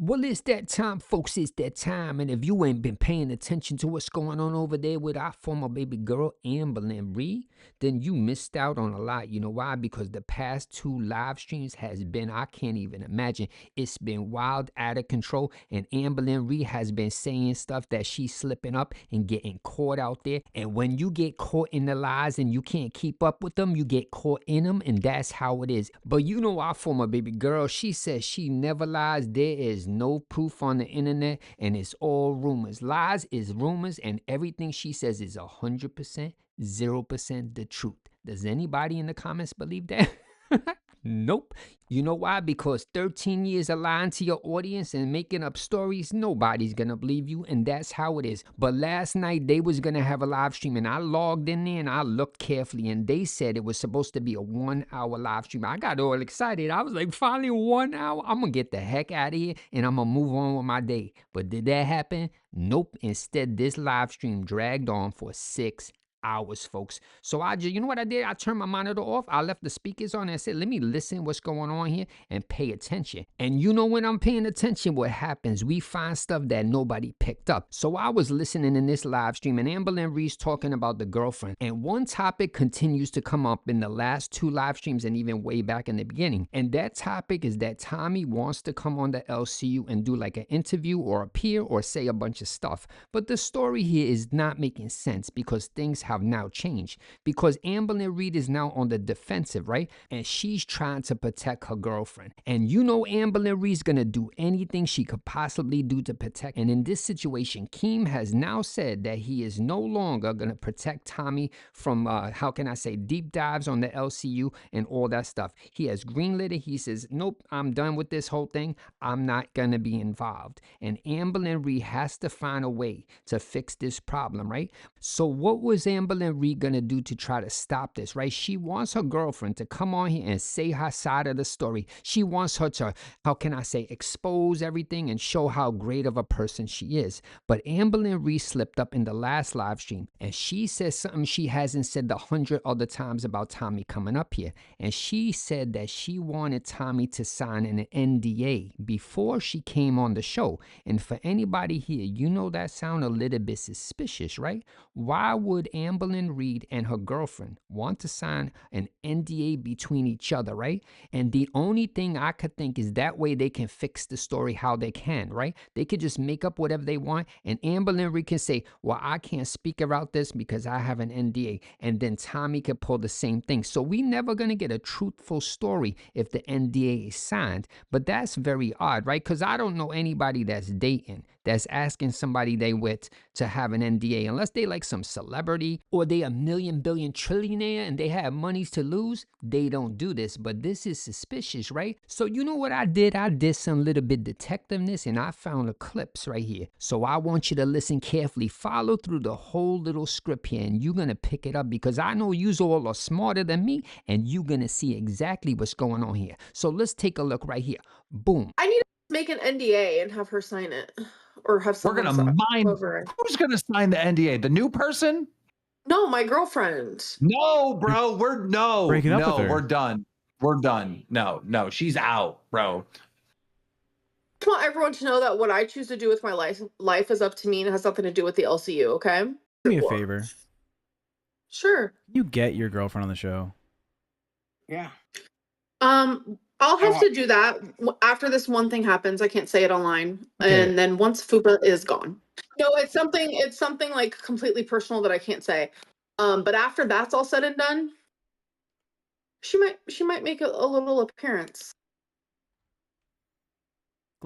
Well, it's that time, folks. It's that time. And if you ain't been paying attention to what's going on over there with our former baby girl, Amberlynn Reid, then you missed out on a lot. You know why? Because the past 2 live streams has been, I can't even imagine. It's been wild, out of control. And Amberlynn Reid has been saying stuff that she's slipping up and getting caught out there. And when you get caught in the lies and you can't keep up with them, you get caught in them. And that's how it is. But you know our former baby girl, she says she never lies. There is no proof on the internet, and it's all rumors. Lies is rumors, and everything she says is 100%, 0% the truth. Does anybody in the comments believe that? Nope. You know why? Because 13 years of lying to your audience and making up stories, nobody's gonna believe you, and that's how it is. But last night they was gonna have a live stream, and I logged in there and I looked carefully, and they said it was supposed to be a 1-hour live stream. I got all excited. I was like, finally 1 hour. I'm gonna get the heck out of here and I'm gonna move on with my day. But did that happen? Nope. Instead, this live stream dragged on for 6 hours, folks. So I just, you know what I did? I turned my monitor off. I left the speakers on and I said, let me listen what's going on here and pay attention. And you know when I'm paying attention, what happens? We find stuff that nobody picked up. So I was listening in this live stream and Amberlynn Reid's talking about the girlfriend. And one topic continues to come up in the last 2 live streams and even way back in the beginning. And that topic is that Tommy wants to come on the LCU and do like an interview or appear or say a bunch of stuff. But the story here is not making sense because things have now changed, because Amberlynn Reid is now on the defensive, right? And she's trying to protect her girlfriend. And you know Amberlynn Reid's gonna do anything she could possibly do to protect. And in this situation, Keem has now said that he is no longer gonna protect Tommy from, how can I say, deep dives on the LCU and all that stuff. He has greenlit it. He says, nope, I'm done with this whole thing. I'm not gonna be involved. And Amberlynn Reid has to find a way to fix this problem, right? So what was Amberlynn Reid gonna do to try to stop this, right? She wants her girlfriend to come on here and say her side of the story. She wants her to, how can I say, expose everything and show how great of a person she is. But Amberlynn Reid slipped up in the last live stream and she said something she hasn't said 100 other times about Tommy coming up here. And she said that she wanted Tommy to sign an NDA before she came on the show. And for anybody here, you know that sound a little bit suspicious, right? Why would Amberlynn Reid and her girlfriend want to sign an NDA between each other, right? And the only thing I could think is that way they can fix the story how they can, right? They could just make up whatever they want, and Amberlynn Reid can say, well, I can't speak about this because I have an NDA, and then Tommy could pull the same thing. So we never gonna get a truthful story if the NDA is signed. But that's very odd, right? Because I don't know anybody that's dating that's asking somebody they with to have an NDA unless they like some celebrity or they a million billion trillionaire and they have monies to lose. They don't do this, but this is suspicious, right? So you know what I did? I did some little bit detectiveness and I found the clips right here. So I want you to listen carefully, follow through the whole little script here, and you're gonna pick it up because I know you all are smarter than me and you're gonna see exactly what's going on here. So let's take a look right here. Boom. I need to make an NDA and have her sign it, or have We're someone gonna mine. over. Who's gonna sign the NDA? The new person? No, my girlfriend. No, bro. We're Breaking up with her. we're done. We're done. No, she's out, bro. I want everyone to know that what I choose to do with my life is up to me and it has nothing to do with the LCU, okay? Do me a favor. Sure. You get your girlfriend on the show. Yeah. I'll have to do that after this one thing happens. I can't say it online. Okay. And then once Fupa is gone. No, it's something like completely personal that I can't say. But after that's all said and done, she might make a little appearance.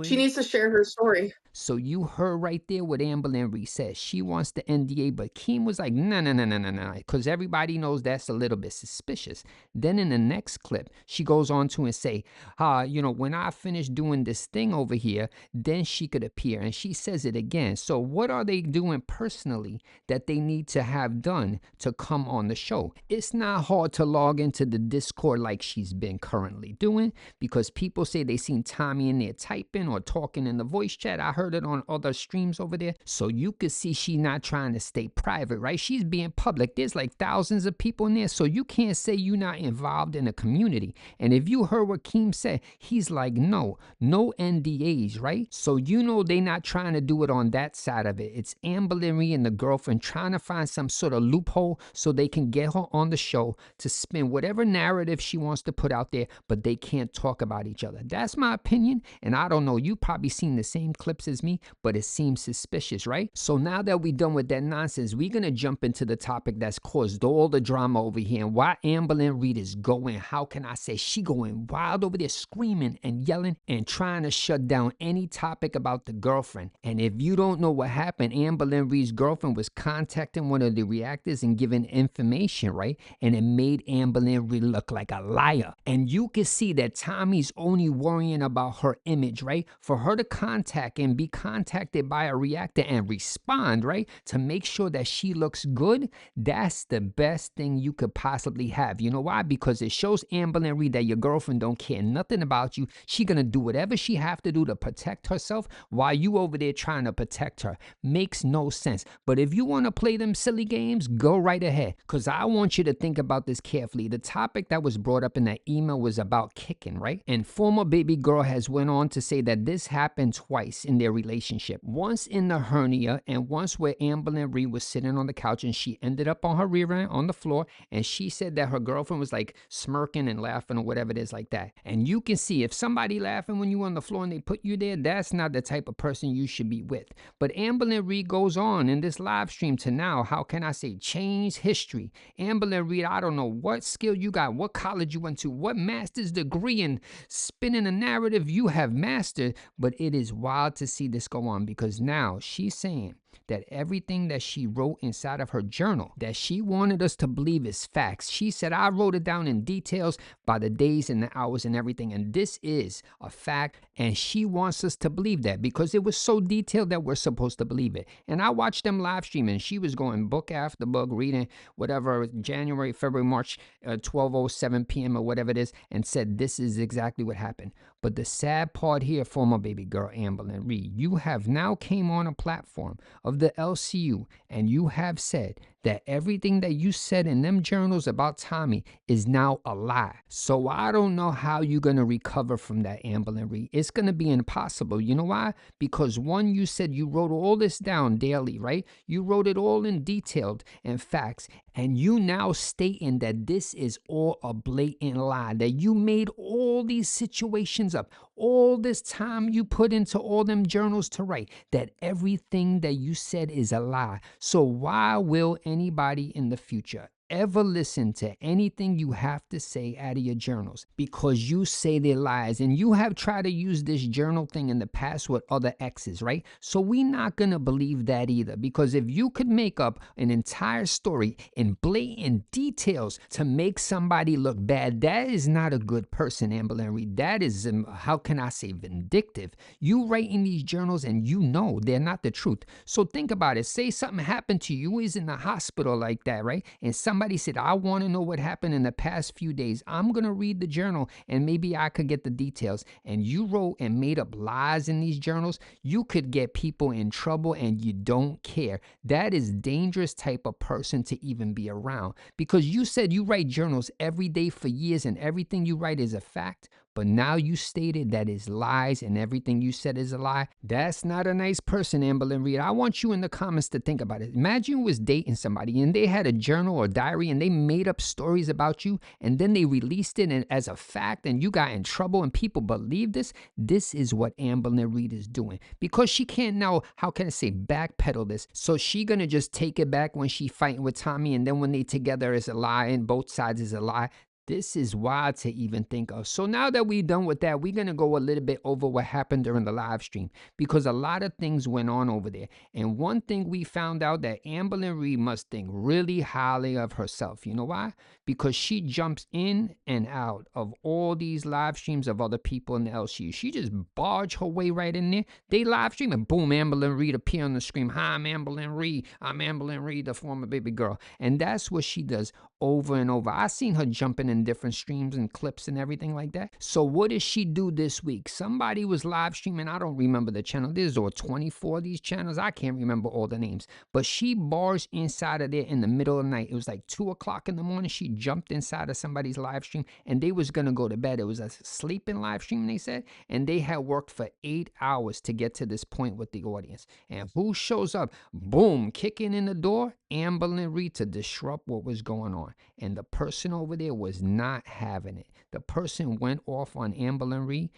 She needs to share her story. So you heard right there what Amberlynn Reid said. She wants the NDA, but Keem was like, no, because everybody knows that's a little bit suspicious. Then in the next clip, she goes on to and say, when I finish doing this thing over here, then she could appear. And she says it again. So what are they doing personally that they need to have done to come on the show? It's not hard to log into the Discord like she's been currently doing, because people say they seen Tommy in there typing or talking in the voice chat. I heard heard it on other streams over there. So you could see she not trying to stay private, right? She's being public. There's like thousands of people in there. So you can't say you're not involved in the community. And if you heard what Keem said, he's like, no NDAs, right? So you know they not trying to do it on that side of it. It's Amberlynn Reid and the girlfriend trying to find some sort of loophole so they can get her on the show to spin whatever narrative she wants to put out there, but they can't talk about each other. That's my opinion, and I don't know, you probably seen the same clips as me, but it seems suspicious, right? So now that we done with that nonsense, we're gonna jump into the topic that's caused all the drama over here and why Amberlynn Reid is going, how can I say, she going wild over there screaming and yelling and trying to shut down any topic about the girlfriend. And if you don't know what happened, Amberlynn Reid's girlfriend was contacting one of the reactors and giving information, right? And it made Amberlynn Reid look like a liar. And you can see that Tommy's only worrying about her image, right? For her to contact and be contacted by a reactor and respond, right? To make sure that she looks good, that's the best thing you could possibly have. You know why? Because it shows Amberlynn Reid that your girlfriend don't care nothing about you. She gonna do whatever she have to do to protect herself while you over there trying to protect her. Makes no sense. But if you want to play them silly games, go right ahead. Because I want you to think about this carefully. The topic that was brought up in that email was about kicking, right? And former baby girl has went on to say that this happened twice in their relationship. Once in the hernia and once where Amberlynn Reid was sitting on the couch and she ended up on her rear end on the floor, and she said that her girlfriend was like smirking and laughing or whatever it is like that. And you can see if somebody laughing when you on the floor and they put you there, that's not the type of person you should be with. But Amberlynn Reid goes on in this live stream to now, how can I say, change history. Amberlynn Reid, I don't know what skill you got, what college you went to, what master's degree in spinning a narrative you have mastered, but it is wild to see this go on because now she's saying that everything that she wrote inside of her journal that she wanted us to believe is facts. She said, I wrote it down in details by the days and the hours and everything, and this is a fact, and she wants us to believe that because it was so detailed that we're supposed to believe it. And I watched them live stream, and she was going book after book, reading whatever, January, February, March, 12:07 p.m. or whatever it is, and said this is exactly what happened. But the sad part here, former baby girl Amberlynn Reid, you have now came on a platform of the LCU and you have said that everything that you said in them journals about Tommy is now a lie. So I don't know how you're going to recover from that, Amberlynn Reid. It's going to be impossible. You know why? Because one, you said you wrote all this down daily, right? You wrote it all in detailed and facts. And you now stating that this is all a blatant lie, that you made all these situations up, all this time you put into all them journals to write, that everything that you said is a lie. So why will anybody in the future ever listen to anything you have to say out of your journals? Because you say they're lies, and you have tried to use this journal thing in the past with other exes, right? So we're not gonna believe that either, because if you could make up an entire story in blatant details to make somebody look bad, that is not a good person, Amberlynn Reid. That is, how can I say, vindictive. You writing these journals and you know they're not the truth. So think about it. Say something happened to you, is in the hospital like that, right? And somebody said, I want to know what happened in the past few days. I'm going to read the journal and maybe I could get the details. And you wrote and made up lies in these journals. You could get people in trouble and you don't care. That is dangerous type of person to even be around, because you said you write journals every day for years and everything you write is a fact. But now you stated that is lies and everything you said is a lie. That's not a nice person, Amberlynn Reid. I want you in the comments to think about it. Imagine you was dating somebody and they had a journal or diary and they made up stories about you and then they released it as a fact and you got in trouble and people believe this. This is what Amberlynn Reid is doing, because she can't now, how can I say, backpedal this. So she gonna just take it back when she fighting with Tommy, and then when they together is a lie and both sides is a lie. This is wild to even think of. So now that we're done with that, we're going to go a little bit over what happened during the live stream, because a lot of things went on over there. And one thing we found out, that Amberlynn Reid must think really highly of herself. You know why? Because she jumps in and out of all these live streams of other people in the LCU. She just barged her way right in there. They live stream and boom, Amberlynn Reid appear on the screen. Hi, I'm Amberlynn Reid. I'm Amberlynn Reid, the former baby girl. And that's what she does over and over. I seen her jumping in different streams and clips and everything like that. So what did she do this week? Somebody was live streaming. I don't remember the channel. There's 24 of these channels. I can't remember all the names. But she barged inside of there in the middle of the night. It was like 2 o'clock in the morning. She jumped inside of somebody's live stream and they was going to go to bed. It was a sleeping live stream, they said. And they had worked for 8 hours to get to this point with the audience. And who shows up? Boom, kicking in the door. Amberlynn Reid to disrupt what was going on. And the person over there was not having it. The person went off on Amberlynn Reid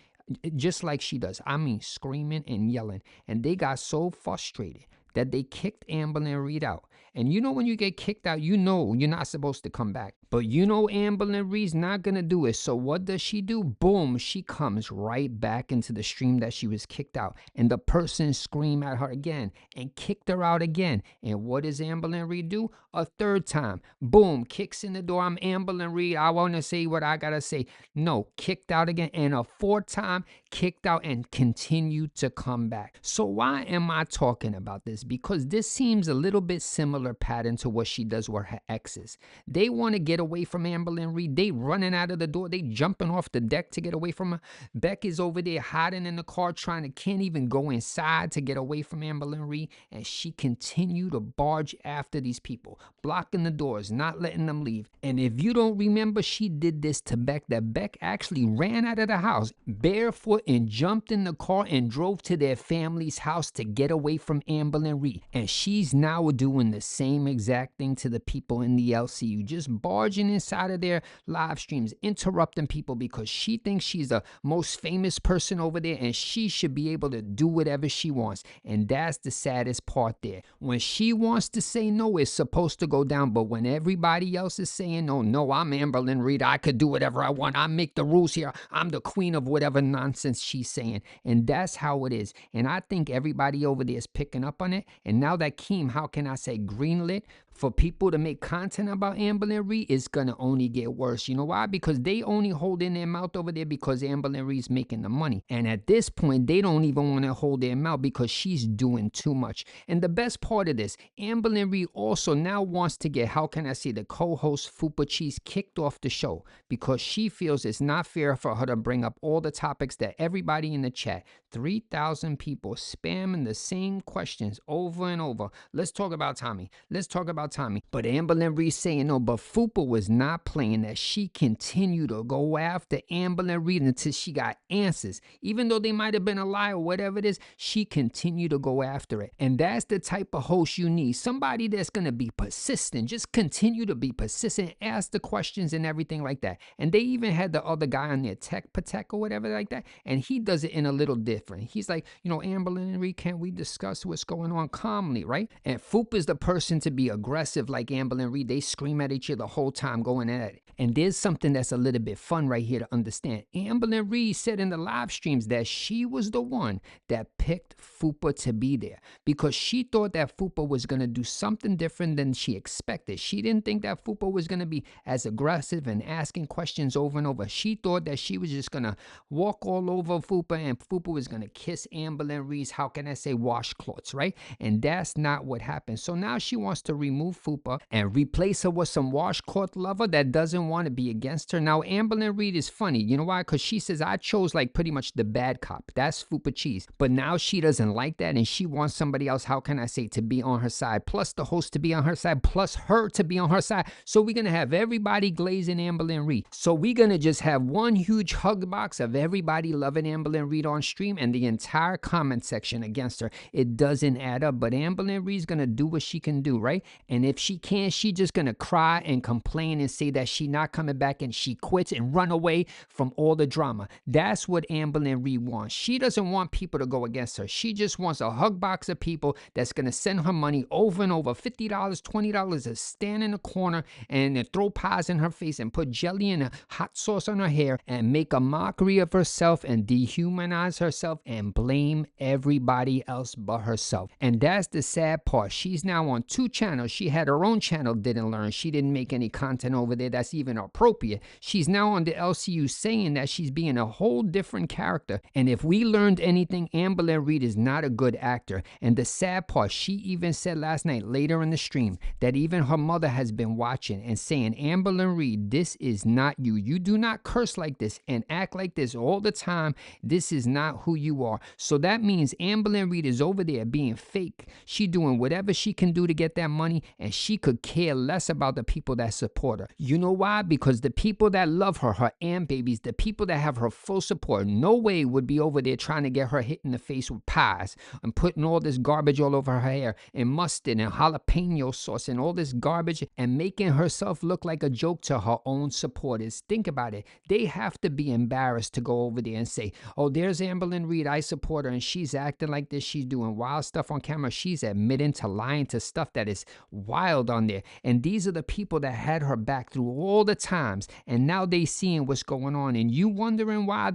just like she does. I mean, screaming and yelling. And they got so frustrated that they kicked Amberlynn Reid out. And you know when you get kicked out, you know you're not supposed to come back. But you know Amberlynn Reid's not going to do it. So what does she do? Boom, she comes right back into the stream that she was kicked out. And the person screamed at her again and kicked her out again. And what does Amberlynn Reid do? A third time. Boom, kicks in the door. I'm Amberlynn Reid. I want to say what I got to say. No, kicked out again. And a fourth time, kicked out and continued to come back. So why am I talking about this? Because this seems a little bit similar pattern to what she does with her exes. They want to get away from Amberlynn Reid. They running out of the door. They jumping off the deck to get away from her. Beck is over there hiding in the car can't even go inside to get away from Amberlynn Reid. And she continued to barge after these people, blocking the doors, not letting them leave. And if you don't remember, she did this to Beck, that Beck actually ran out of the house barefoot and jumped in the car and drove to their family's house to get away from Amberlynn Reid. And she's now doing the same exact thing to the people in the LCU, just barging inside of their live streams, interrupting people because she thinks she's the most famous person over there and she should be able to do whatever she wants. And that's the saddest part there. When she wants to say no, it's supposed to go down. But when everybody else is saying no, I'm Amberlynn Reid. I could do whatever I want. I make the rules here. I'm the queen of whatever nonsense she's saying. And that's how it is. And I think everybody over there is picking up on it. And now that Keem, how can I say, greenlit for people to make content about Amberlynn Reid, it's going to only get worse. You know why? Because they only hold in their mouth over there because Amberlynn Reid's making the money. And at this point, they don't even want to hold their mouth because she's doing too much. And the best part of this, Amberlynn Reid also now wants to get, how can I say, the co-host Fupa Cheese kicked off the show because she feels it's not fair for her to bring up all the topics that everybody in the chat, 3,000 people spamming the same questions over and over. Let's talk about Tommy. Let's talk about Tommy. But Amberlynn Reid saying no, but Fupa was not playing that. She continued to go after Amberlynn Reid until she got answers. Even though they might have been a lie or whatever it is, she continued to go after it. And that's the type of host you need. Somebody that's going to be persistent. Just continue to be persistent, ask the questions and everything like that. And they even had the other guy on there, Tech Patek or whatever like that. And he does it in a little different. He's like, Amberlynn Reid, can't we discuss what's going on calmly, right? And Fupa is the person to be aggressive like Amberlynn Reid. They scream at each other the whole time going at it. And there's something that's a little bit fun right here to understand. Amberlynn Reid said in the live streams that she was the one that picked Fupa to be there because she thought that Fupa was going to do something different than she expected. She didn't think that Fupa was going to be as aggressive and asking questions over and over. She thought that she was just going to walk all over Fupa and Fupa was going to kiss Amberlynn Reid's, how can I say, washcloths, right? And that's not what happened. So now she wants to remove Fupa and replace her with some washcloth lover that doesn't want to be against her. Now, Amberlynn Reid is funny. You know why? Because she says, I chose like pretty much the bad cop. That's Fupa Cheese. But now she doesn't like that and she wants somebody else, how can I say, to be on her side, plus the host to be on her side, plus her to be on her side. So we're going to have everybody glazing Amberlynn Reid. So we're going to just have one huge hug box of everybody loving Amberlynn Reid on stream and the entire comment section against her. It doesn't add up, but Amberlynn Reid's going to do what she can do, right? And if she can't, she just going to cry and complain and say that she not coming back and she quits and run away from all the drama. That's what Amberlynn Reid wants. She doesn't want people to go against her. She just wants a hug box of people that's going to send her money over and over, $50, $20 to stand in the corner and throw pies in her face and put jelly and hot sauce on her hair and make a mockery of herself and dehumanize herself and blame everybody else but herself. And that's the sad part. She's now on 2 channels. She had her own channel, Didn't Learn. She didn't make any content over there that's even even appropriate. She's now on the LCU saying that she's being a whole different character. And if we learned anything, Amberlynn Reid is not a good actor. And the sad part, she even said last night later in the stream that even her mother has been watching and saying, Amberlynn Reid, this is not you. You do not curse like this and act like this all the time. This is not who you are. So that means Amberlynn Reid is over there being fake. She doing whatever she can do to get that money, and she could care less about the people that support her. You know why? Because the people that love her, her Am babies, the people that have her full support, no way would be over there trying to get her hit in the face with pies and putting all this garbage all over her hair and mustard and jalapeno sauce and all this garbage and making herself look like a joke to her own supporters. Think about it. They have to be embarrassed to go over there and say, oh, there's Amberlynn Reid, I support her, and she's acting like this, she's doing wild stuff on camera, she's admitting to lying to stuff that is wild on there. And these are the people that had her back through all the times, and now they seeing what's going on, and you wondering why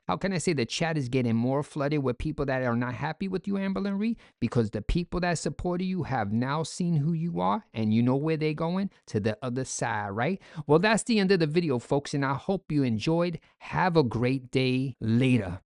how can I say, the chat is getting more flooded with people that are not happy with you, Amberlynn Reid? Because the people that supported you have now seen who you are, and you know where they're going? To the other side, right? Well, that's the end of the video, folks, and I hope you enjoyed. Have a great day. Later.